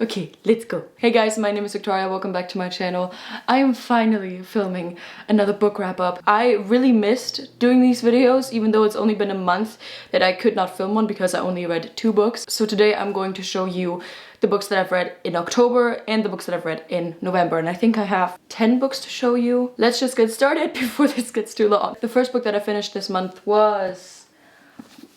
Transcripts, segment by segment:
Okay, let's go. Hey guys, my name is Victoria, welcome back to my channel. I am finally filming another book wrap up. I really missed doing these videos, even though it's only been a month that I could not film one because I only read 2 books. So today I'm going to show you the books that I've read in October and the books that I've read in November. And I think I have 10 books to show you. Let's just get started before this gets too long. The first book that I finished this month was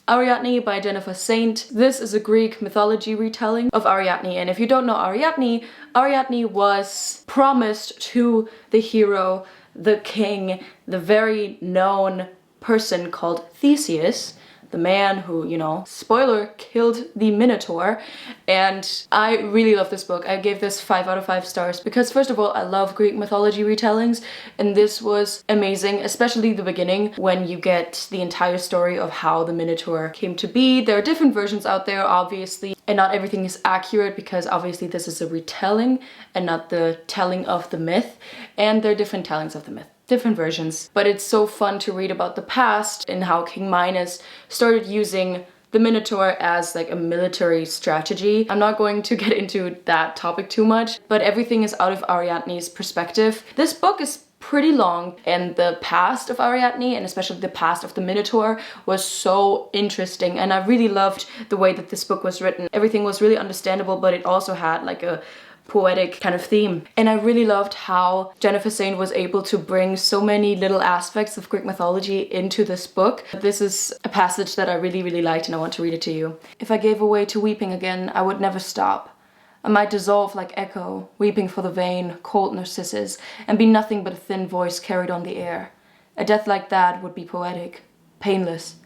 Ariatni by Jennifer Saint. This is a Greek mythology retelling of Ariatni, and if you don't know Ariatni, Ariatni was promised to the hero, the king, the very known person called Theseus, the man who, you know, spoiler, killed the Minotaur. And I really love this book. I gave this 5 out of 5 stars because first of all, I love Greek mythology retellings, and this was amazing, especially the beginning when you get the entire story of how the Minotaur came to be. There are different versions out there, obviously, and not everything is accurate because obviously this is a retelling and not the telling of the myth, and there are different tellings of the myth. Different versions, but it's so fun to read about the past and how King Minos started using the Minotaur as like a military strategy. I'm not going to get into that topic too much, but everything is out of Ariadne's perspective. This book is pretty long, and the past of Ariadne, and especially the past of the Minotaur, was so interesting, and I really loved the way that this book was written. Everything was really understandable, but it also had like a poetic kind of theme. And I really loved how Jennifer Saint was able to bring so many little aspects of Greek mythology into this book. This is a passage that I really liked, and I want to read it to you. If I gave way to weeping again, I would never stop. I might dissolve like echo, weeping for the vain, cold narcissus, and be nothing but a thin voice carried on the air. A death like that would be poetic, painless,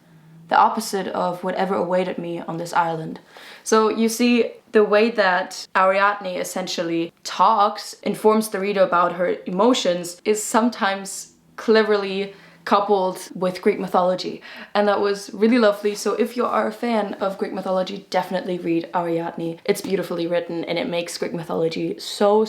the opposite of whatever awaited me on this island. So you see, the way that Ariadne essentially talks, informs the reader about her emotions, is sometimes cleverly coupled with Greek mythology, and that was really lovely. So if you are a fan of Greek mythology, definitely read Ariadne. It's beautifully written and it makes Greek mythology so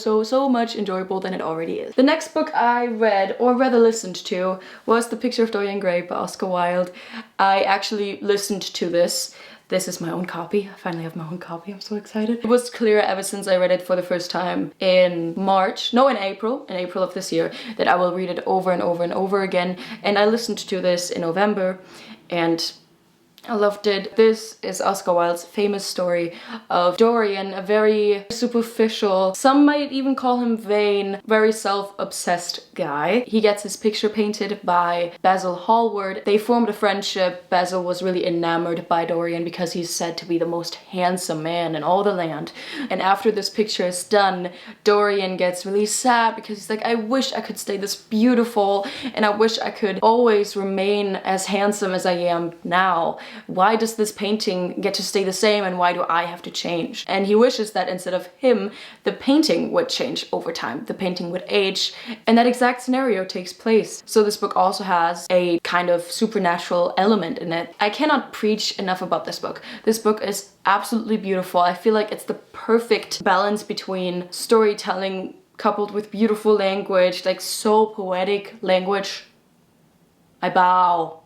much enjoyable than it already is. The next book I read, or rather listened to, was The Picture of Dorian Gray by Oscar Wilde. I actually listened to this. This is my own copy. I finally have my own copy. I'm so excited. It was clear ever since I read it for the first time in April of this year, that I will read it over and over again. And I listened to this in November and I loved it. This is Oscar Wilde's famous story of Dorian, a very superficial, some might even call him vain, very self-obsessed guy. He gets his picture painted by Basil Hallward. They formed a friendship. Basil was really enamored by Dorian because he's said to be the most handsome man in all the land. And after this picture is done, Dorian gets really sad because he's like, I wish I could stay this beautiful, and I wish I could always remain as handsome as I am now. Why does this painting get to stay the same, and why do I have to change? And he wishes that instead of him, the painting would change over time. The painting would age, and that exact scenario takes place. So this book also has a kind of supernatural element in it. I cannot preach enough about this book. This book is absolutely beautiful. I feel like it's the perfect balance between storytelling coupled with beautiful language, like so poetic language. I bow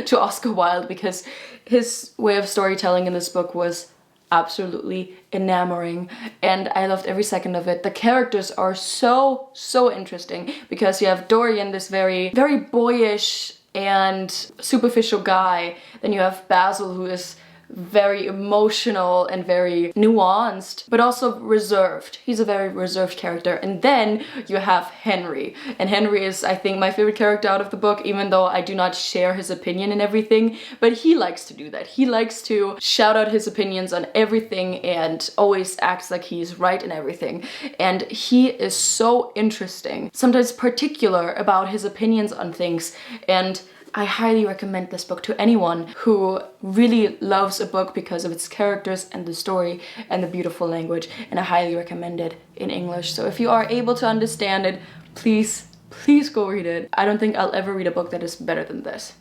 to Oscar Wilde because his way of storytelling in this book was absolutely enamoring, and I loved every second of it. The characters are so interesting because you have Dorian, this very boyish and superficial guy. Then you have Basil, who is very emotional and very nuanced, but also reserved. He's a very reserved character. And then you have Henry. And Henry is, I think, my favorite character out of the book, even though I do not share his opinion in everything. But he likes to do that. He likes to shout out his opinions on everything and always acts like he's right in everything. And he is so interesting, sometimes particular about his opinions on things. And I highly recommend this book to anyone who really loves a book because of its characters and the story and the beautiful language, and I highly recommend it in English. So if you are able to understand it, please go read it. I don't think I'll ever read a book that is better than this.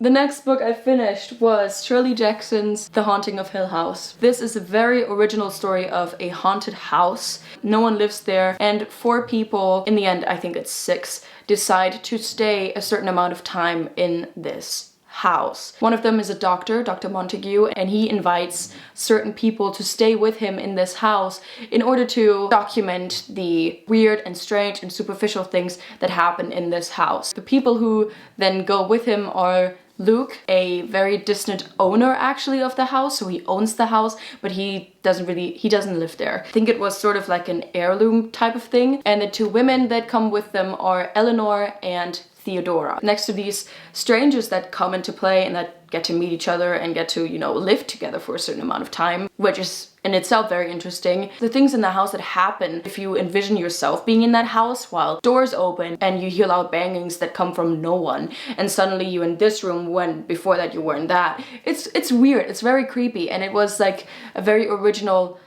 The next book I finished was Shirley Jackson's The Haunting of Hill House. This is a very original story of a haunted house. No one lives there, and 4 people, in the end I think it's 6, decide to stay a certain amount of time in this house. One of them is a doctor, Dr. Montague, and he invites certain people to stay with him in this house in order to document the weird and strange and superficial things that happen in this house. The people who then go with him are Luke, a very distant owner actually of the house, so he owns the house, but he doesn't live there. I think it was sort of like an heirloom type of thing. And the two women that come with them are Eleanor and Theodora. Next to these strangers that come into play and that get to meet each other and get to, you know, live together for a certain amount of time, which is in itself very interesting. The things in the house that happen, if you envision yourself being in that house while doors open and you hear loud bangings that come from no one, and suddenly you're in this room when before that you were in that. It's weird, it's very creepy, and it was like a very original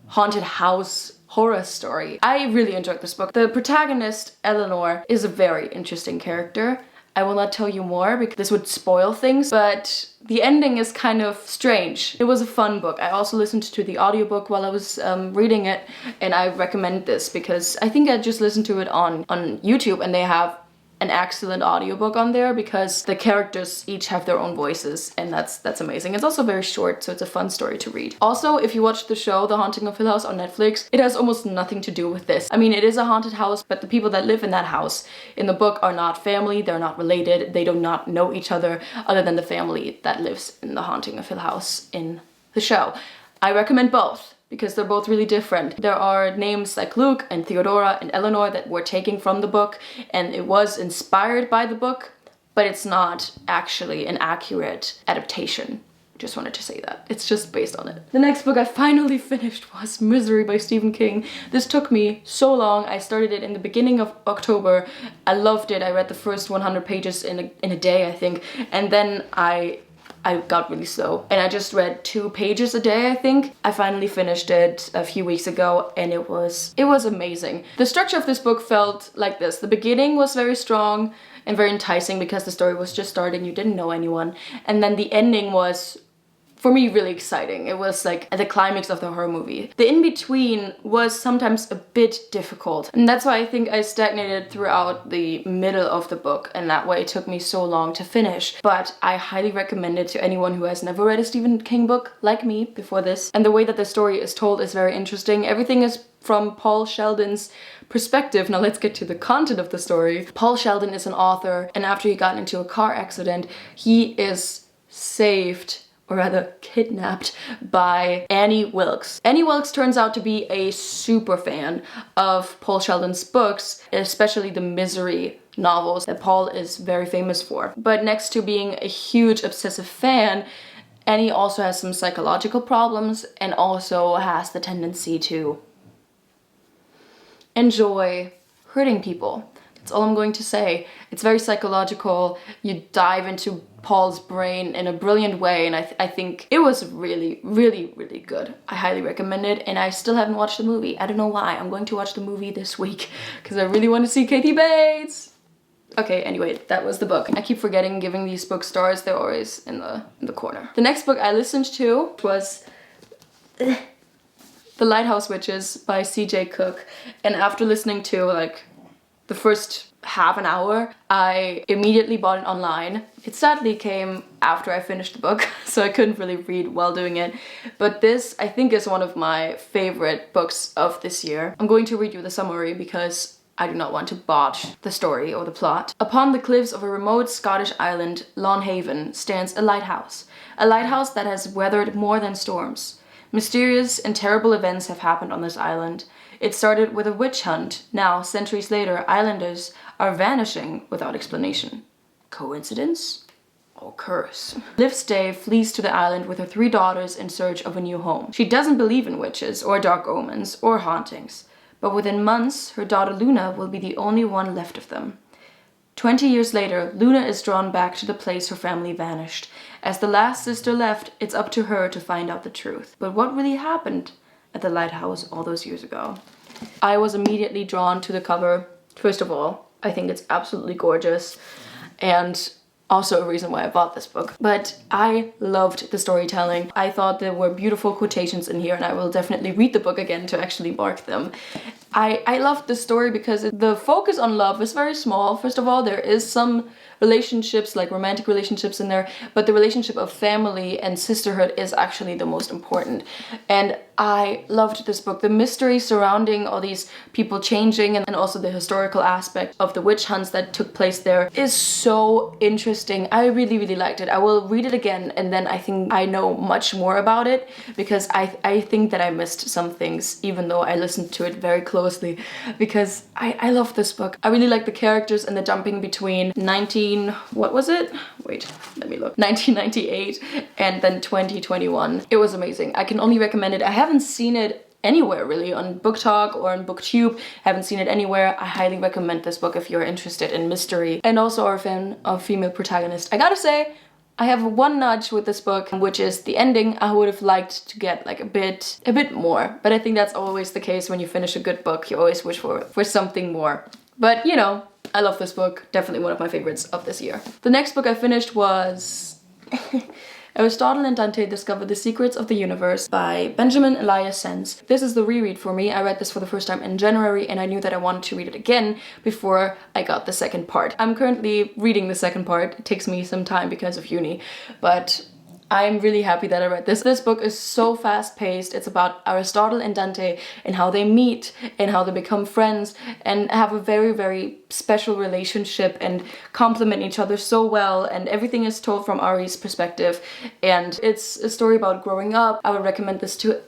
haunted house horror story. I really enjoyed this book. The protagonist, Eleanor, is a very interesting character. I will not tell you more because this would spoil things, but the ending is kind of strange. It was a fun book. I also listened to the audiobook while I was reading it, and I recommend this because I think I just listened to it on YouTube, and they have an excellent audiobook on there because the characters each have their own voices, and that's amazing. It's also very short, so it's a fun story to read. Also, if you watch the show The Haunting of Hill House on Netflix, it has almost nothing to do with this. I mean, it is a haunted house, but the people that live in that house in the book are not family, they're not related, they do not know each other than the family that lives in The Haunting of Hill House in the show. I recommend both, because they're both really different. There are names like Luke and Theodora and Eleanor that were taken from the book, and it was inspired by the book, but it's not actually an accurate adaptation. Just wanted to say that. It's just based on it. The next book I finally finished was Misery by Stephen King. This took me so long. I started it in the beginning of October. I loved it. I read the first 100 pages in a day, I think, and then I got really slow and I just read 2 pages a day, I think. I finally finished it a few weeks ago and it was amazing. The structure of this book felt like this. The beginning was very strong and very enticing because the story was just starting, you didn't know anyone. And then the ending was, for me, really exciting. It was like at the climax of the horror movie. The in-between was sometimes a bit difficult, and that's why I think I stagnated throughout the middle of the book, and that way it took me so long to finish. But I highly recommend it to anyone who has never read a Stephen King book like me before this. And the way that the story is told is very interesting. Everything is from Paul Sheldon's perspective. Now let's get to the content of the story. Paul Sheldon is an author, and after he got into a car accident, he is saved, or rather kidnapped, by Annie Wilkes. Annie Wilkes turns out to be a super fan of Paul Sheldon's books, especially the Misery novels that Paul is very famous for. But next to being a huge obsessive fan, Annie also has some psychological problems and also has the tendency to enjoy hurting people. That's all I'm going to say. It's very psychological. You dive into Paul's brain in a brilliant way, and I think it was really, really, really good. I highly recommend it, and I still haven't watched the movie. I don't know why. I'm going to watch the movie this week because I really want to see Kathy Bates. Okay, anyway, that was the book. I keep forgetting giving these books stars. They're always in the corner. The next book I listened to was The Lighthouse Witches by C.J. Cook, and after listening to like the first half an hour, I immediately bought it online. It sadly came after I finished the book, so I couldn't really read while doing it. But this, I think, is one of my favorite books of this year. I'm going to read you the summary because I do not want to botch the story or the plot. Upon the cliffs of a remote Scottish island, Lawn Haven, stands a lighthouse. A lighthouse that has weathered more than storms. Mysterious and terrible events have happened on this island. It started with a witch hunt. Now, centuries later, islanders are vanishing without explanation. Coincidence? Or curse? Liv Stay flees to the island with her 3 daughters in search of a new home. She doesn't believe in witches or dark omens or hauntings, but within months, her daughter Luna will be the only one left of them. 20 years later, Luna is drawn back to the place her family vanished. As the last sister left, it's up to her to find out the truth. But what really happened at the lighthouse all those years ago? I was immediately drawn to the cover. First of all, I think it's absolutely gorgeous, and also a reason why I bought this book. But I loved the storytelling. I thought there were beautiful quotations in here, and I will definitely read the book again to actually mark them. I loved this story because the focus on love is very small. First of all, there is some relationships, like romantic relationships in there, but the relationship of family and sisterhood is actually the most important. And I loved this book. The mystery surrounding all these people changing and also the historical aspect of the witch hunts that took place there is so interesting. I really, really liked it. I will read it again and then I think I know much more about it because I think that I missed some things even though I listened to it very closely because I love this book. I really like the characters and the jumping between what was it? Wait, let me look. 1998 and then 2021. It was amazing. I can only recommend it. I haven't seen it anywhere really on Book Talk or on BookTube. Haven't seen it anywhere. I highly recommend this book if you're interested in mystery and also are a fan of female protagonists. I gotta say, I have one nudge with this book, which is the ending. I would have liked to get like a bit more, but I think that's always the case when you finish a good book. You always wish for something more. But you know, I love this book. Definitely one of my favorites of this year. The next book I finished was Aristotle and Dante Discover the Secrets of the Universe by Benjamin Elias Sens. This is the reread for me. I read this for the first time in January and I knew that I wanted to read it again before I got the second part. I'm currently reading the second part. It takes me some time because of uni, but I'm really happy that I read this. This book is so fast-paced. It's about Aristotle and Dante and how they meet and how they become friends and have a very, very special relationship and complement each other so well, and everything is told from Ari's perspective, and it's a story about growing up. I would recommend this to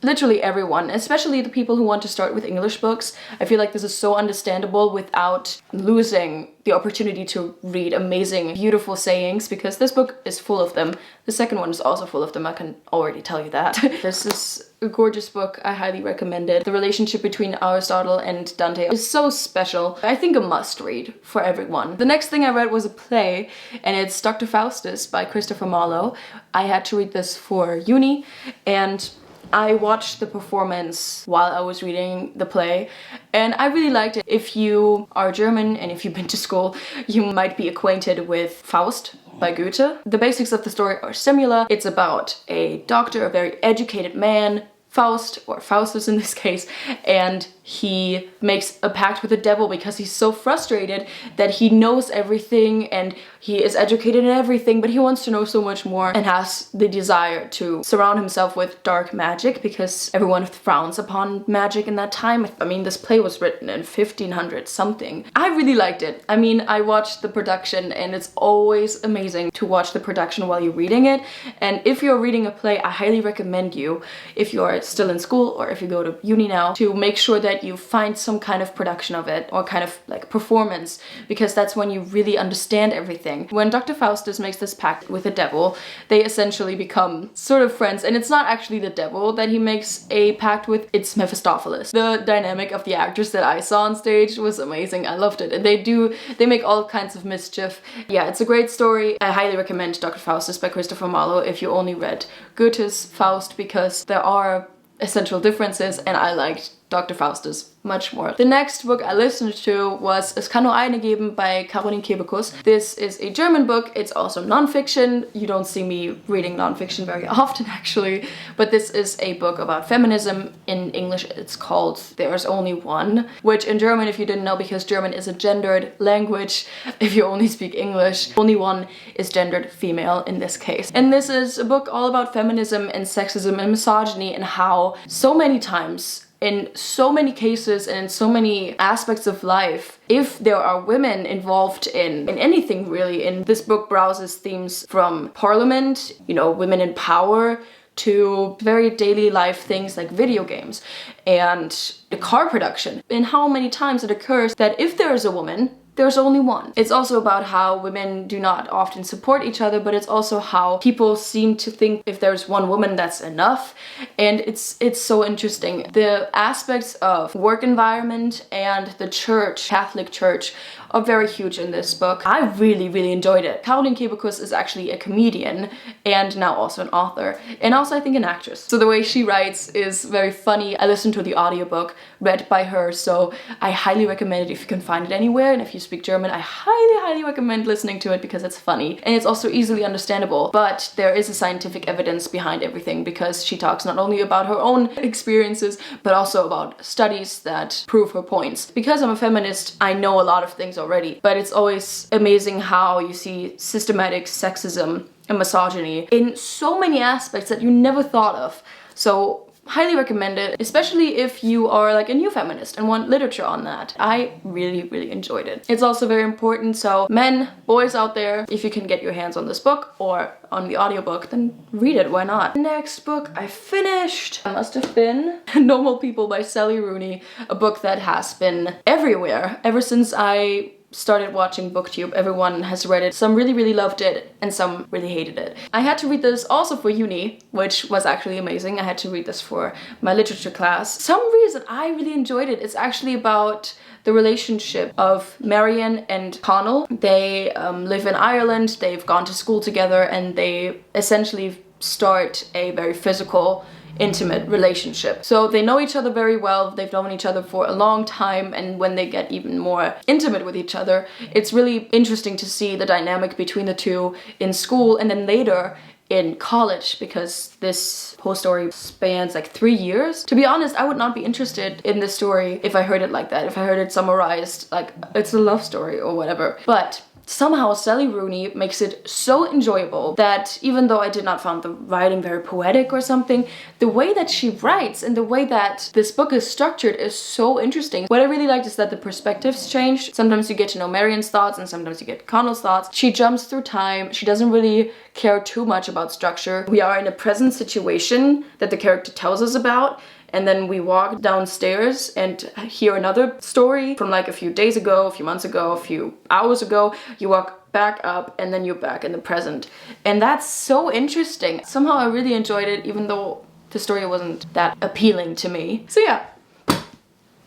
literally everyone, especially the people who want to start with English books. I feel like this is so understandable without losing the opportunity to read amazing, beautiful sayings, because this book is full of them. The second one is also full of them, I can already tell you that. This is a gorgeous book, I highly recommend it. The relationship between Aristotle and Dante is so special. I think a must read for everyone. The next thing I read was a play, and it's Dr. Faustus by Christopher Marlowe. I had to read this for uni, and I watched the performance while I was reading the play and I really liked it. If you are German and if you've been to school, you might be acquainted with Faust by Goethe. The basics of the story are similar. It's about a doctor, a very educated man, Faust, or Faustus in this case, and he makes a pact with the devil because he's so frustrated that he knows everything and he is educated in everything, but he wants to know so much more and has the desire to surround himself with dark magic because everyone frowns upon magic in that time. I mean, this play was written in 1500 something. I really liked it. I mean, I watched the production and it's always amazing to watch the production while you're reading it. And if you're reading a play, I highly recommend you, if you're still in school or if you go to uni now, to make sure that you find some kind of production of it or kind of like performance, because that's when you really understand everything. When Dr. Faustus makes this pact with the devil, they essentially become sort of friends, and it's not actually the devil that he makes a pact with, it's Mephistopheles. The dynamic of the actors that I saw on stage was amazing. I loved it. And they make all kinds of mischief. Yeah, it's a great story. I highly recommend Dr. Faustus by Christopher Marlowe if you only read Goethe's Faust, because there are essential differences and I liked Dr. Faustus much more. The next book I listened to was Es kann nur eine geben by Caroline Kebekus. This is a German book. It's also non-fiction. You don't see me reading non-fiction very often actually, but this is a book about feminism. In English it's called There's Only One, which in German, if you didn't know, because German is a gendered language, if you only speak English, only one is gendered female in this case. And this is a book all about feminism and sexism and misogyny and how so many times, in so many cases and in so many aspects of life, if there are women involved in anything really, and this book browses themes from parliament, you know, women in power, to very daily life things like video games and the car production, and how many times it occurs that if there is a woman, there's only one. It's also about how women do not often support each other, but it's also how people seem to think if there's one woman, that's enough. And it's so interesting. The aspects of work environment and the church, Catholic Church, are very huge in this book. I really enjoyed it. Caroline Kebekus is actually a comedian and now also an author, and also I think an actress. So the way she writes is very funny. I listened to the audiobook read by her, so I highly recommend it if you can find it anywhere, and if you speak German, I highly recommend listening to it because it's funny and it's also easily understandable. But there is a scientific evidence behind everything, because she talks not only about her own experiences but also about studies that prove her points. Because I'm a feminist, I know a lot of things already, but it's always amazing how you see systematic sexism and misogyny in so many aspects that you never thought of. So highly recommend it, especially if you are like a new feminist and want literature on that. I really enjoyed it. It's also very important, so men, boys out there, if you can get your hands on this book or on the audiobook, then read it, why not? Next book I finished must have been Normal People by Sally Rooney, a book that has been everywhere ever since I started watching BookTube. Everyone has read it. Some really loved it and some really hated it. I had to read this also for uni, which was actually amazing. I had to read this for my literature class. Some reason I really enjoyed it. It's actually about the relationship of Marion and Connell. They live in Ireland, they've gone to school together, and they essentially start a very physical, intimate relationship. So they know each other very well, they've known each other for a long time, and when they get even more intimate with each other, it's really interesting to see the dynamic between the two in school and then later in college, because this whole story spans like 3 years. To be honest, I would not be interested in this story if I heard it like that, if I heard it summarized like it's a love story or whatever. But somehow Sally Rooney makes it so enjoyable that even though I did not find the writing very poetic or something, the way that she writes and the way that this book is structured is so interesting. What I really liked is that the perspectives changed. Sometimes you get to know Marion's thoughts and sometimes you get Connell's thoughts. She jumps through time. She doesn't really care too much about structure. We are in a present situation that the character tells us about, and then we walk downstairs and hear another story from like a few days ago, a few months ago, a few hours ago. You walk back up and then you're back in the present. And that's so interesting. Somehow I really enjoyed it, even though the story wasn't that appealing to me. So yeah.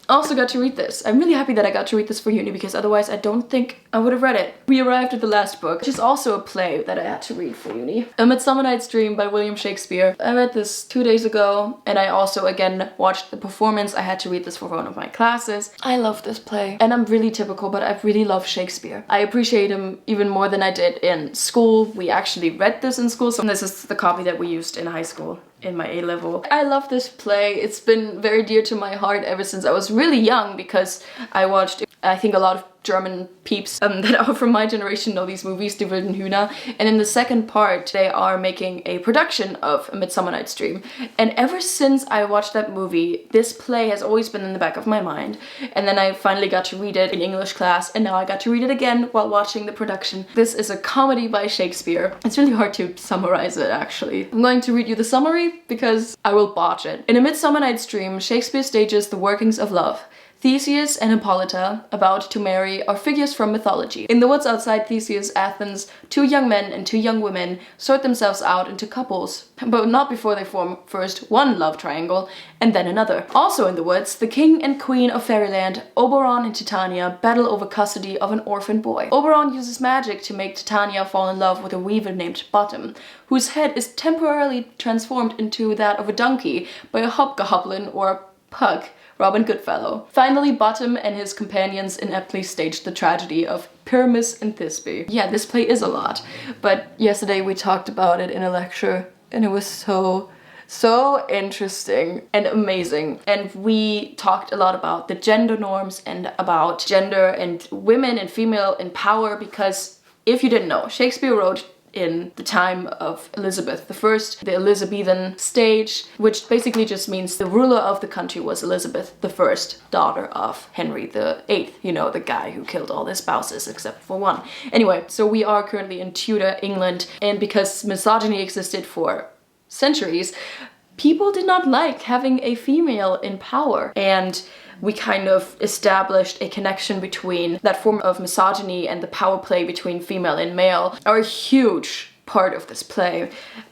Also got to read this. I'm really happy that I got to read this for uni, because otherwise I don't think I would have read it. We arrived at the last book, which is also a play that I had to read for uni. A Midsummer Night's Dream by William Shakespeare. I read this 2 days ago, and I also again watched the performance. I had to read this for one of my classes. I love this play, and I'm really typical, but I really love Shakespeare. I appreciate him even more than I did in school. We actually read this in school, so this is the copy that we used in high school, in my A-level. I love this play. It's been very dear to my heart ever since I was really young, because I watched, I think a lot of German peeps that are from my generation know these movies, Die wilden Hühner, and in the second part they are making a production of A Midsummer Night's Dream. And ever since I watched that movie, this play has always been in the back of my mind. And then I finally got to read it in English class, and now I got to read it again while watching the production. This is a comedy by Shakespeare. It's really hard to summarize it, actually. I'm going to read you the summary because I will botch it. In A Midsummer Night's Dream, Shakespeare stages the workings of love. Theseus and Hippolyta, about to marry, are figures from mythology. In the woods outside Theseus' Athens, 2 young men and 2 young women sort themselves out into couples, but not before they form first one love triangle and then another. Also in the woods, the king and queen of fairyland, Oberon and Titania, battle over custody of an orphan boy. Oberon uses magic to make Titania fall in love with a weaver named Bottom, whose head is temporarily transformed into that of a donkey by a hobgoblin or pug, Robin Goodfellow. Finally, Bottom and his companions ineptly staged the tragedy of Pyramus and Thisbe. Yeah, this play is a lot, but yesterday we talked about it in a lecture, and it was so interesting and amazing. And we talked a lot about the gender norms and about gender and women and female in power, because if you didn't know, Shakespeare wrote in the time of Elizabeth I, the Elizabethan stage, which basically just means the ruler of the country was Elizabeth I, daughter of Henry VIII, you know, the guy who killed all his spouses except for one. Anyway, so we are currently in Tudor England, and because misogyny existed for centuries, people did not like having a female in power, and we kind of established a connection between that form of misogyny and the power play between female and male are a huge part of this play.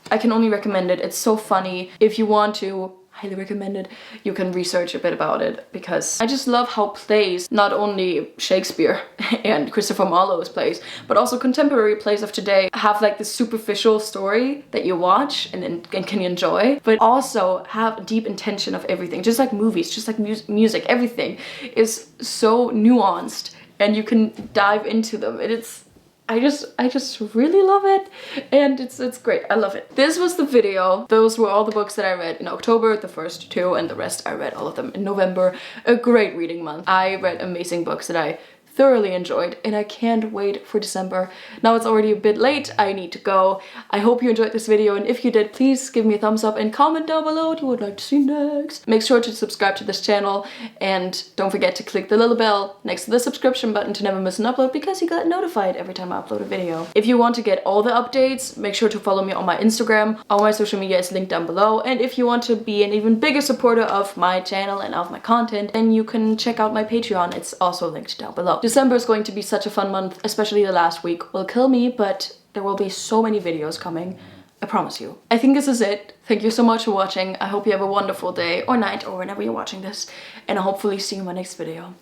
I can only recommend it. It's so funny. If you want to, highly recommend it. You can research a bit about it, because I just love how plays, not only Shakespeare and Christopher Marlowe's plays, but also contemporary plays of today have like this superficial story that you watch and can enjoy, but also have a deep intention of everything, just like movies, just like music, everything is so nuanced and you can dive into them, and it's I just really love it, and it's great. I love it. This was the video. Those were all the books that I read in October, the first 2, and the rest I read all of them in November. A great reading month. I read amazing books that I thoroughly enjoyed, and I can't wait for December. Now it's already a bit late, I need to go. I hope you enjoyed this video, and if you did, please give me a thumbs up and comment down below what you would like to see next. Make sure to subscribe to this channel, and don't forget to click the little bell next to the subscription button to never miss an upload, because you get notified every time I upload a video. If you want to get all the updates, make sure to follow me on my Instagram. All my social media is linked down below, and if you want to be an even bigger supporter of my channel and of my content, then you can check out my Patreon. It's also linked down below. December is going to be such a fun month, especially the last week will kill me, but there will be so many videos coming, I promise you. I think this is it. Thank you so much for watching. I hope you have a wonderful day or night or whenever you're watching this, and I'll hopefully see you in my next video.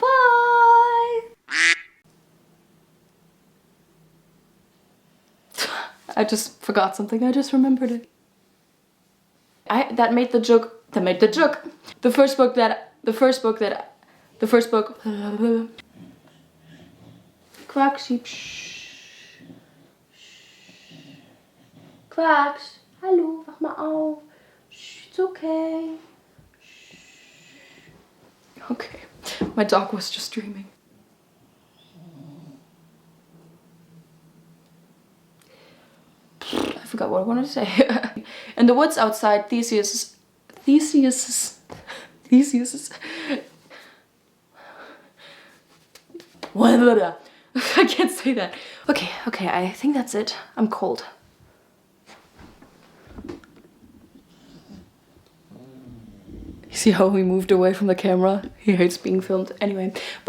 Bye! I just forgot something. I just remembered it. That made the joke. The first book. Quack sheep. Shh. Quacks. Hallo, wach mal auf. Shh, it's okay. Shh. Okay, my dog was just dreaming. I forgot what I wanted to say. In the woods outside, Theseus. I can't say that. Okay, I think that's it. I'm cold. You see how he moved away from the camera? He hates being filmed. Anyway, bye!